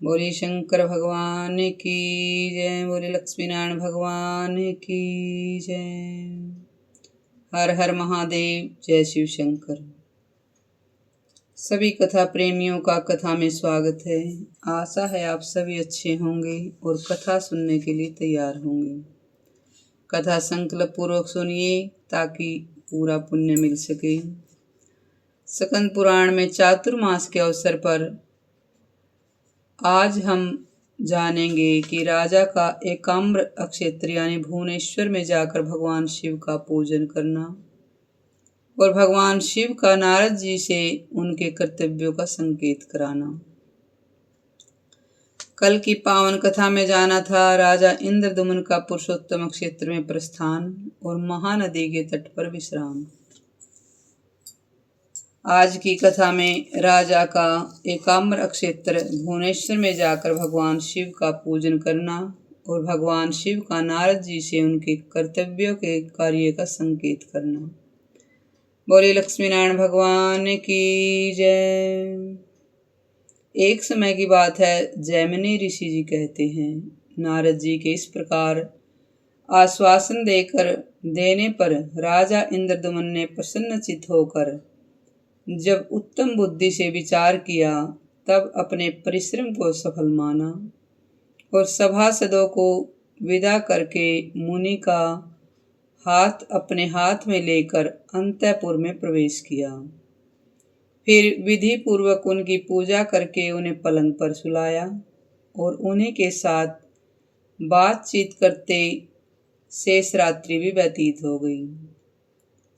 बोले शंकर भगवान की जय। बोले लक्ष्मी नारायण भगवान की जय। हर हर महादेव। जय शिव शंकर। सभी कथा प्रेमियों का कथा में स्वागत है। आशा है आप सभी अच्छे होंगे और कथा सुनने के लिए तैयार होंगे। कथा संकल्प पूर्वक सुनिए ताकि पूरा पुण्य मिल सके। स्कंद पुराण में चातुर्मास के अवसर पर आज हम जानेंगे कि राजा का एकाम्र अक्षेत्र यानी भुवनेश्वर में जाकर भगवान शिव का पूजन करना और भगवान शिव का नारद जी से उनके कर्तव्यों का संकेत कराना। कल की पावन कथा में जाना था राजा इंद्रदुम्न का पुरुषोत्तम क्षेत्र में प्रस्थान और महानदी के तट पर विश्राम। आज की कथा में राजा का एकाम्र क्षेत्र भुवनेश्वर में जाकर भगवान शिव का पूजन करना और भगवान शिव का नारद जी से उनके कर्तव्यों के कार्य का संकेत करना। बोले लक्ष्मी नारायण भगवान की जय। एक समय की बात है, जैमिनी ऋषि जी कहते हैं, नारद जी के इस प्रकार आश्वासन देने पर राजा इंद्रदुम्न ने प्रसन्नचित्त होकर जब उत्तम बुद्धि से विचार किया तब अपने परिश्रम को सफल माना और सभासदों को विदा करके मुनि का हाथ अपने हाथ में लेकर अंतःपुर में प्रवेश किया। फिर विधि पूर्वक उनकी पूजा करके उन्हें पलंग पर सुलाया और उन्हीं के साथ बातचीत करते शेष रात्रि भी व्यतीत हो गई।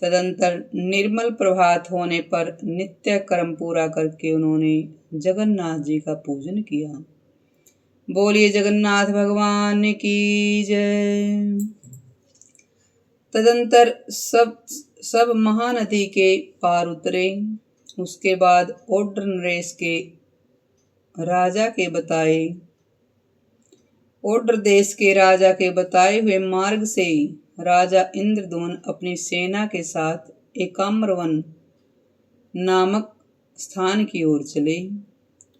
तदंतर निर्मल प्रभात होने पर नित्य कर्म पूरा करके उन्होंने जगन्नाथ जी का पूजन किया। बोलिए जगन्नाथ भगवान की जय। तदंतर सब महानदी के पार उतरे। उसके बाद ओड्र नरेश के राजा के ओड्र देश के राजा के बताए हुए मार्ग से राजा इंद्रदुम्न अपनी सेना के साथ एकाम्रवन नामक स्थान की ओर चले।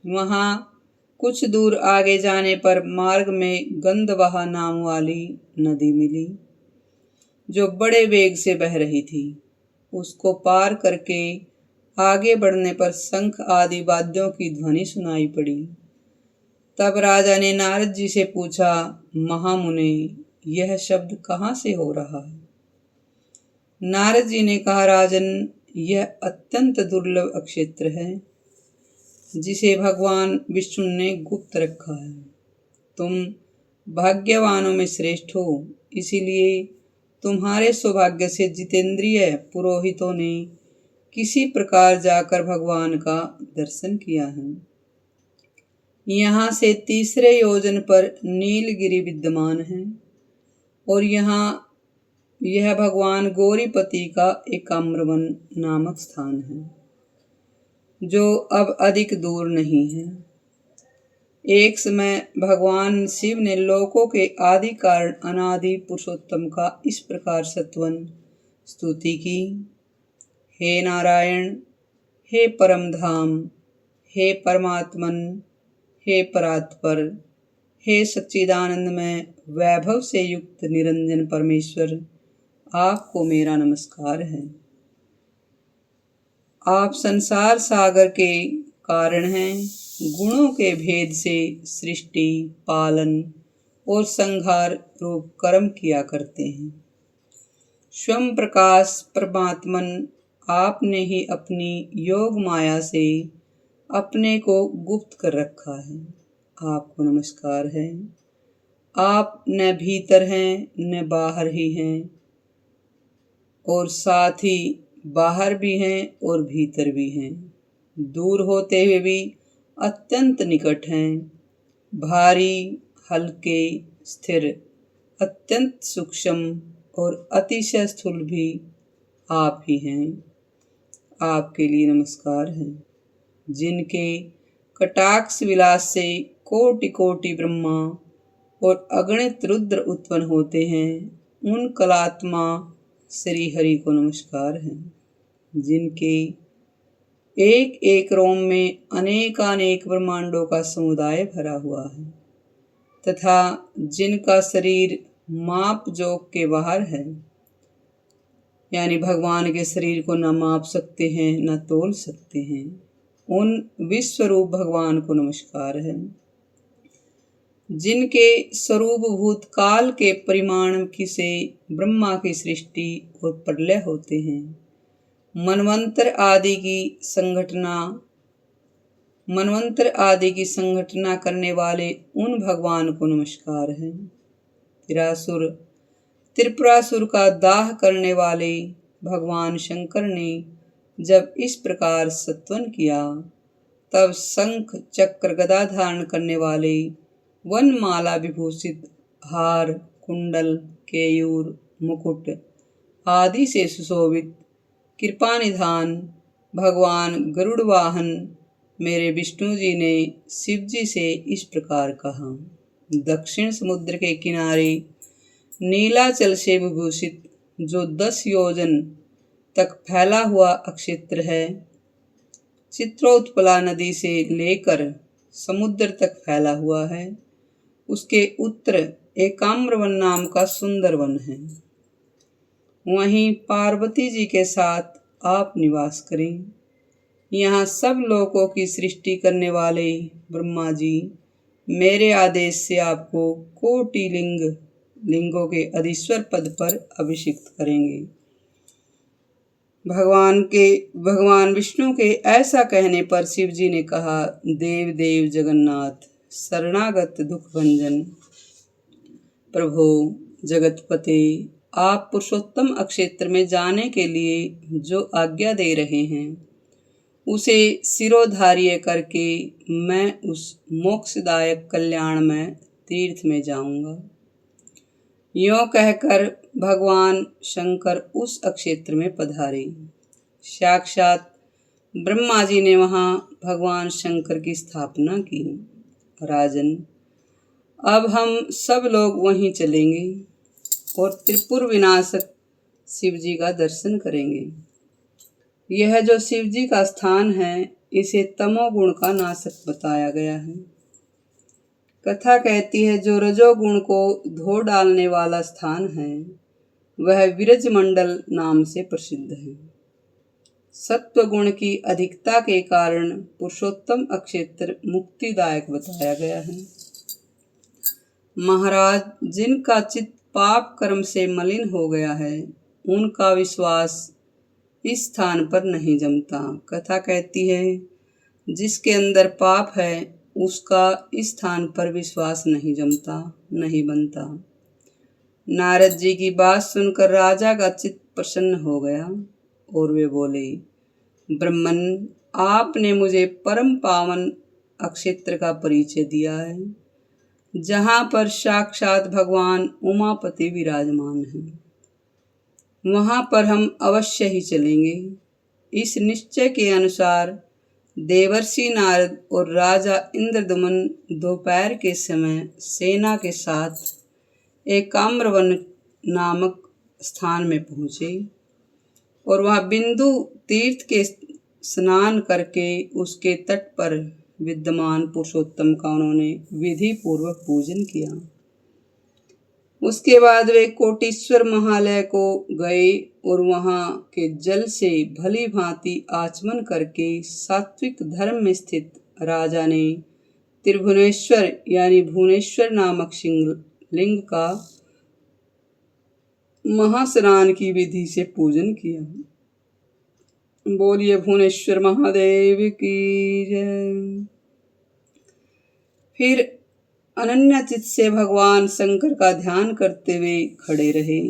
वहां कुछ दूर आगे जाने पर मार्ग में गंधवहा नाम वाली नदी मिली जो बड़े वेग से बह रही थी। उसको पार करके आगे बढ़ने पर शंख आदि वाद्यों की ध्वनि सुनाई पड़ी। तब राजा ने नारद जी से पूछा, महामुने, यह शब्द कहाँ से हो रहा है? नारद जी ने कहा, राजन, यह अत्यंत दुर्लभ अक्षेत्र है जिसे भगवान विष्णु ने गुप्त रखा है। तुम भाग्यवानों में श्रेष्ठ हो, इसीलिए तुम्हारे सौभाग्य से जितेंद्रिय पुरोहितों ने किसी प्रकार जाकर भगवान का दर्शन किया है। यहाँ से 3 योजन पर नीलगिरी विद्यमान है और यह भगवान गौरीपति का एकाम्रवन नामक स्थान है जो अब अधिक दूर नहीं है। एक समय भगवान शिव ने लोकों के आदि कारण अनादि पुरुषोत्तम का इस प्रकार सत्वन स्तुति की, हे नारायण, हे परम धाम, हे परमात्मन, हे परात्पर, हे सच्चिदानंदमय वैभव से युक्त निरंजन परमेश्वर, आपको मेरा नमस्कार है। आप संसार सागर के कारण हैं। गुणों के भेद से सृष्टि, पालन और संहार रूप कर्म किया करते हैं। स्वयं प्रकाश परमात्मन, आपने ही अपनी योग माया से अपने को गुप्त कर रखा है। आपको नमस्कार है। आप न भीतर हैं न बाहर ही हैं और साथ ही बाहर भी हैं और भीतर भी हैं। दूर होते हुए भी अत्यंत निकट हैं। भारी, हल्के, स्थिर, अत्यंत सूक्ष्म और अतिशय स्थूल भी आप ही हैं। आपके लिए नमस्कार है। जिनके कटाक्ष विलास से कोटि कोटि ब्रह्मा और अगणित रुद्र उत्पन्न होते हैं, उन कलात्मा श्री हरि को नमस्कार है। जिनके एक एक रोम में अनेकानेक ब्रह्मांडों का समुदाय भरा हुआ है तथा जिनका शरीर माप जोक के बाहर है, यानी भगवान के शरीर को न माप सकते हैं न तोल सकते हैं, उन विश्वरूप भगवान को नमस्कार है। जिनके स्वरूप भूतकाल के परिमाण की से ब्रह्मा की सृष्टि और प्रलय होते हैं, मनवंतर आदि की संगठना करने वाले उन भगवान को नमस्कार है। त्रिपुरासुर का दाह करने वाले भगवान शंकर ने जब इस प्रकार सत्वन किया, तब शंख चक्र गदा धारण करने वाले वनमाला विभूषित हार, कुंडल, केयूर, मुकुट आदि से सुशोभित कृपा निधान भगवान गरुड़ वाहन मेरे विष्णु जी ने शिव जी से इस प्रकार कहा। दक्षिण समुद्र के किनारे नीलाचल से विभूषित जो 10 योजन तक फैला हुआ अक्षेत्र है, चित्रोत्पला नदी से लेकर समुद्र तक फैला हुआ है, उसके उत्तर एकाम्रवन नाम का सुंदर वन है। वहीं पार्वती जी के साथ आप निवास करें। यहाँ सब लोगों की सृष्टि करने वाले ब्रह्मा जी मेरे आदेश से आपको कोटि लिंगों के अधीश्वर पद पर अभिषिक्त करेंगे। भगवान विष्णु के ऐसा कहने पर शिव जी ने कहा, देव देव जगन्नाथ, शरणागत दुख भंजन प्रभो जगतपते, आप पुरुषोत्तम अक्षेत्र में जाने के लिए जो आज्ञा दे रहे हैं, उसे शिरोधार्य करके मैं उस मोक्षदायक कल्याणमय तीर्थ में जाऊंगा। यों कहकर भगवान शंकर उस अक्षेत्र में पधारे। साक्षात ब्रह्मा जी ने वहां भगवान शंकर की स्थापना की। राजन, अब हम सब लोग वहीं चलेंगे और त्रिपुर विनाशक शिव जी का दर्शन करेंगे। यह जो शिव जी का स्थान है, इसे तमोगुण का नाशक बताया गया है। कथा कहती है, जो रजोगुण को धो डालने वाला स्थान है, वह विरजमंडल नाम से प्रसिद्ध है। सत्व गुण की अधिकता के कारण पुरुषोत्तम अक्षेत्र मुक्तिदायक बताया गया है। महाराज, जिनका चित्त पाप कर्म से मलिन हो गया है, उनका विश्वास इस स्थान पर नहीं जमता। कथा कहती है, जिसके अंदर पाप है, उसका इस स्थान पर विश्वास नहीं जमता, नहीं बनता। नारद जी की बात सुनकर राजा का चित्त प्रसन्न हो गया और वे बोले, ब्रह्मन, आपने मुझे परम पावन अक्षेत्र का परिचय दिया है, जहाँ पर साक्षात भगवान उमापति विराजमान हैं। वहाँ पर हम अवश्य ही चलेंगे। इस निश्चय के अनुसार देवर्षि नारद और राजा इंद्रदमन दोपहर के समय सेना के साथ एकाम्रवन नामक स्थान में पहुँचे और वहाँ बिंदु तीर्थ के स्नान करके उसके तट पर विद्यमान पुरुषोत्तम का उन्होंने विधि पूर्वक पूजन किया। उसके बाद वे कोटीश्वर महालय को गए और वहाँ के जल से भली भांति आचमन करके सात्विक धर्म में स्थित राजा ने त्रिभुवनेश्वर यानी भुवनेश्वर नामक लिंग का महास्नान की विधि से पूजन किया। बोलिए भुवनेश्वर महादेव की जय। फिर अनन्यचित से भगवान शंकर का ध्यान करते हुए खड़े रहे।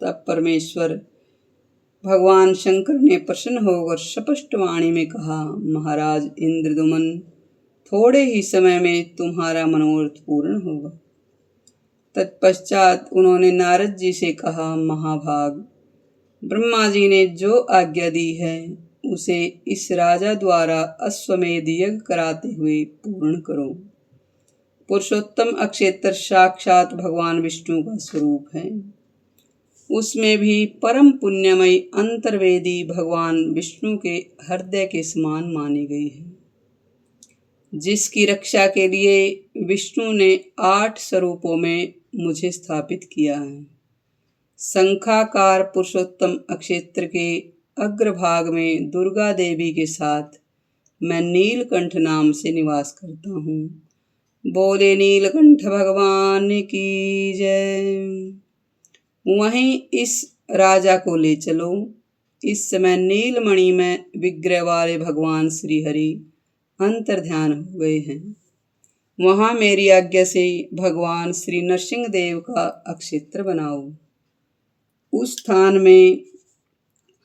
तब परमेश्वर भगवान शंकर ने प्रसन्न होकर स्पष्ट वाणी में कहा, महाराज इंद्रदमन, थोड़े ही समय में तुम्हारा मनोरथ पूर्ण होगा। तत्पश्चात उन्होंने नारद जी से कहा, महाभाग, ब्रह्मा जी ने जो आज्ञा दी है, उसे इस राजा द्वारा अश्वमेध यज्ञ कराते हुए पूर्ण करो। पुरुषोत्तम अक्षेत्र साक्षात भगवान विष्णु का स्वरूप है। उसमें भी परम पुण्यमयी अंतर्वेदी भगवान विष्णु के हृदय के समान मानी गई है, जिसकी रक्षा के लिए विष्णु ने 8 स्वरूपों में मुझे स्थापित किया है। शंखाकार पुरुषोत्तम अक्षेत्र के अग्रभाग में दुर्गा देवी के साथ मैं नीलकंठ नाम से निवास करता हूँ। बोले नीलकंठ भगवान की जय। वहीं इस राजा को ले चलो। इस समय नीलमणि में विग्रह वाले भगवान श्री हरि अंतर्ध्यान हो गए हैं। वहां मेरी आज्ञा से भगवान श्री नरसिंह देव का अक्षेत्र बनाओ। उस स्थान में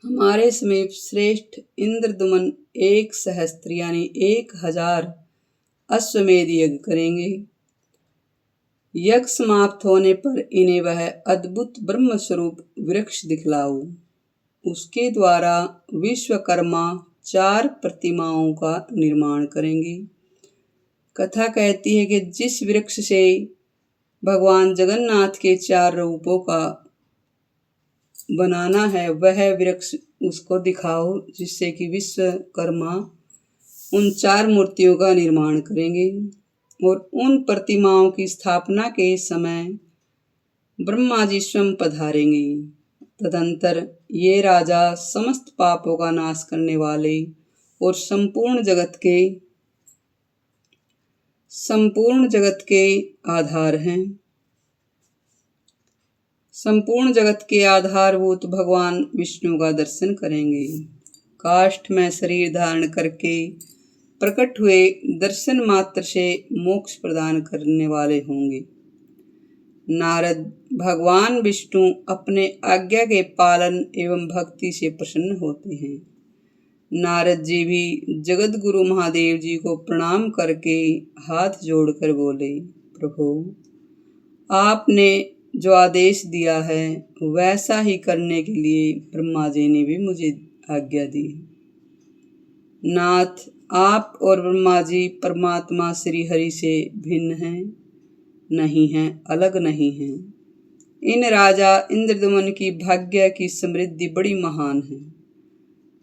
हमारे समीप श्रेष्ठ इंद्रदुमन 1 सहस्त्र यानी 1000 अश्वमेध यज्ञ करेंगे। यज्ञ समाप्त होने पर इन्हें वह अद्भुत ब्रह्म स्वरूप वृक्ष दिखलाओ। उसके द्वारा विश्वकर्मा 4 प्रतिमाओं का निर्माण करेंगे। कथा कहती है कि जिस वृक्ष से भगवान जगन्नाथ के 4 रूपों का बनाना है, वह वृक्ष उसको दिखाओ, जिससे कि विश्वकर्मा उन 4 मूर्तियों का निर्माण करेंगे। और उन प्रतिमाओं की स्थापना के समय ब्रह्मा जी स्वयं पधारेंगे। तदंतर ये राजा समस्त पापों का नाश करने वाले और संपूर्ण जगत के आधार हैं। संपूर्ण जगत के आधारभूत भगवान विष्णु का दर्शन करेंगे। काष्ठ में शरीर धारण करके प्रकट हुए दर्शन मात्र से मोक्ष प्रदान करने वाले होंगे। नारद भगवान विष्णु अपने आज्ञा के पालन एवं भक्ति से प्रसन्न होते हैं। नारद जी भी जगत गुरु महादेव जी को प्रणाम करके हाथ जोड़कर बोले, प्रभु आपने जो आदेश दिया है वैसा ही करने के लिए ब्रह्मा जी ने भी मुझे आज्ञा दी। नाथ, आप और ब्रह्मा जी परमात्मा श्री हरि से भिन्न हैं, नहीं हैं, अलग नहीं हैं। इन राजा इंद्रदुमन की भाग्य की समृद्धि बड़ी महान है।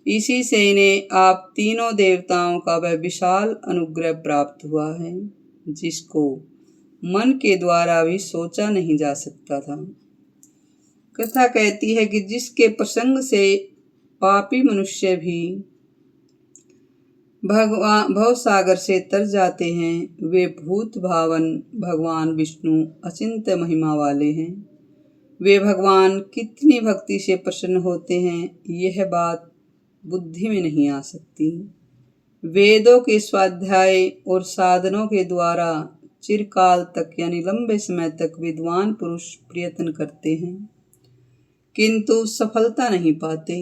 इसी से इन्हें आप तीनों देवताओं का वह विशाल अनुग्रह प्राप्त हुआ है, जिसको मन के द्वारा भी सोचा नहीं जा सकता था। कथा कहती है कि जिसके प्रसंग से पापी मनुष्य भी भव सागर से तर जाते हैं, वे भूत भावन भगवान विष्णु अचिंत्य महिमा वाले हैं। वे भगवान कितनी भक्ति से प्रसन्न होते हैं, यह बात बुद्धि में नहीं आ सकती। वेदों के स्वाध्याय और साधनों के द्वारा चिरकाल तक यानी लंबे समय तक विद्वान पुरुष प्रयत्न करते हैं, किंतु सफलता नहीं पाते।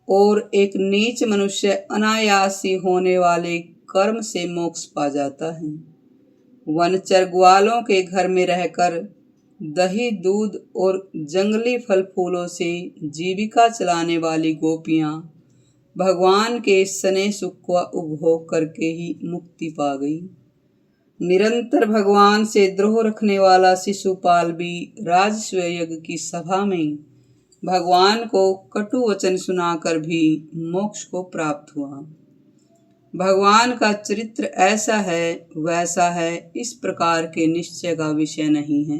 और एक नीच मनुष्य अनायास ही होने वाले कर्म से मोक्ष पा जाता है। वनचर ग्वालों के घर में रहकर दही दूध और जंगली फल फूलों से जीविका चलाने वाली गोपियां भगवान के स्नेह सुख का उपभोग करके ही मुक्ति पा गई। निरंतर भगवान से द्रोह रखने वाला शिशुपाल भी राजस्व यज्ञ की सभा में भगवान को कटु वचन सुनाकर भी मोक्ष को प्राप्त हुआ। भगवान का चरित्र ऐसा है वैसा है, इस प्रकार के निश्चय का विषय नहीं है।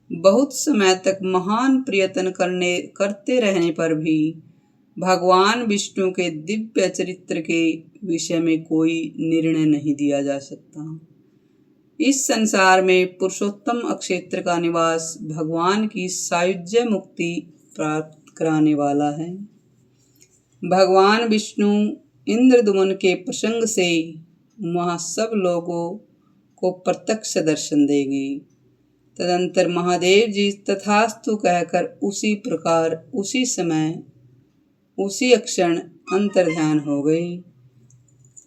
बहुत समय तक महान प्रयत्न करते रहने पर भी भगवान विष्णु के दिव्य चरित्र के विषय में कोई निर्णय नहीं दिया जा सकता। इस संसार में पुरुषोत्तम अक्षेत्र का निवास भगवान की सायुज्य मुक्ति प्राप्त कराने वाला है। भगवान विष्णु इंद्रदुमन के प्रसंग से वहाँ सब लोगों को प्रत्यक्ष दर्शन देंगे। तदंतर महादेव जी तथास्तु कहकर उसी प्रकार उसी समय उसी क्षण अंतर्ध्यान हो गई।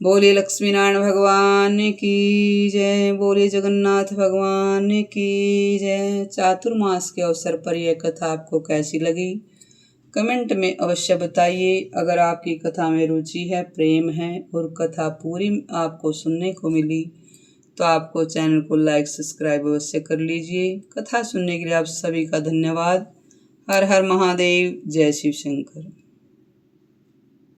बोले लक्ष्मीनारायण भगवान की जय। बोले जगन्नाथ भगवान की जय। चातुर्मास के अवसर पर यह कथा आपको कैसी लगी कमेंट में अवश्य बताइए। अगर आपकी कथा में रुचि है, प्रेम है और कथा पूरी आपको सुनने को मिली तो आपको चैनल को लाइक सब्सक्राइब अवश्य कर लीजिए। कथा सुनने के लिए आप सभी का धन्यवाद। हर हर महादेव। जय शिव शंकर।